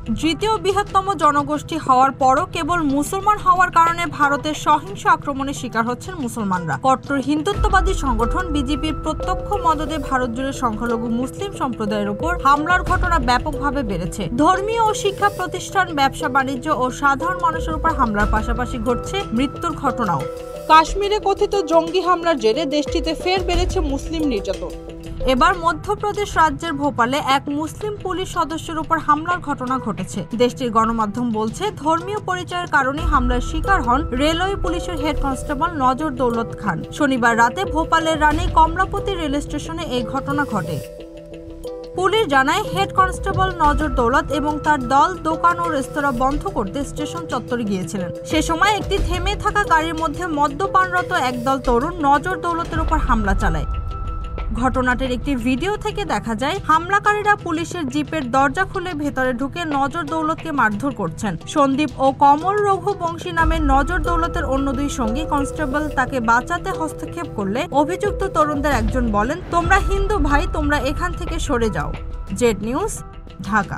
দ্বিতীয় বৃহত্তম জনগোষ্ঠী হওয়ার পরও কেবল মুসলমান হওয়ার কারণে ভারতের সহিংস আক্রমণের শিকার হচ্ছেন মুসলমানরা। কট্টর হিন্দুত্ববাদী সংগঠন বিজেপির প্রত্যক্ষ মদদে ভারত জুড়ে সংখ্যালঘু মুসলিম সম্প্রদায়ের উপর হামলার ঘটনা ব্যাপকভাবে বেড়েছে। ধর্মীয় ও শিক্ষা প্রতিষ্ঠান, ব্যবসা বাণিজ্য ও সাধারণ মানুষের উপর হামলার পাশাপাশি ঘটছে মৃত্যুর ঘটনাও। কাশ্মীরে কথিত জঙ্গি হামলার জেরে দেশটিতে ফের বেড়েছে মুসলিম নির্যাতন। এবার মধ্যপ্রদেশ রাজ্যের ভোপালে এক মুসলিম পুলিশ সদস্যের উপর হামলার ঘটনা ঘটেছে। দেশটির গণমাধ্যম বলছে, ধর্মীয় পরিচয়ের কারণে হামলার শিকার হন রেলওয়ে পুলিশের হেড কনস্টেবল নজর দৌলত খান। শনিবার রাতে ভোপালের রানী কমলাপতি রেল স্টেশনে এই ঘটনা ঘটে। পুলিশ জানায়, হেড কনস্টেবল নজর দৌলত এবং তার দল দোকান ও রেস্তোরাঁ বন্ধ করতে স্টেশন চত্বরে গিয়েছিলেন। সে সময় একটি থেমে থাকা গাড়ির মধ্যে মদ্যপানরত একদল তরুণ নজর দৌলতের উপর হামলা চালায়। ঘটনাটির একটি ভিডিও থেকে দেখা যায়, হামলাকারীরা পুলিশের জিপের দরজা খুলে ভেতরে ঢুকে নজর দৌলতকে মারধর করছেন। সন্দীপ ও কমল রঘুবংশী নামের নজর দৌলতের অন্য দুই সঙ্গী কনস্টেবল তাকে বাঁচাতে হস্তক্ষেপ করলে অভিযুক্ত তরুণদের একজন বলেন, তোমরা হিন্দু ভাই, তোমরা এখান থেকে সরে যাও। Z news, Dhaka.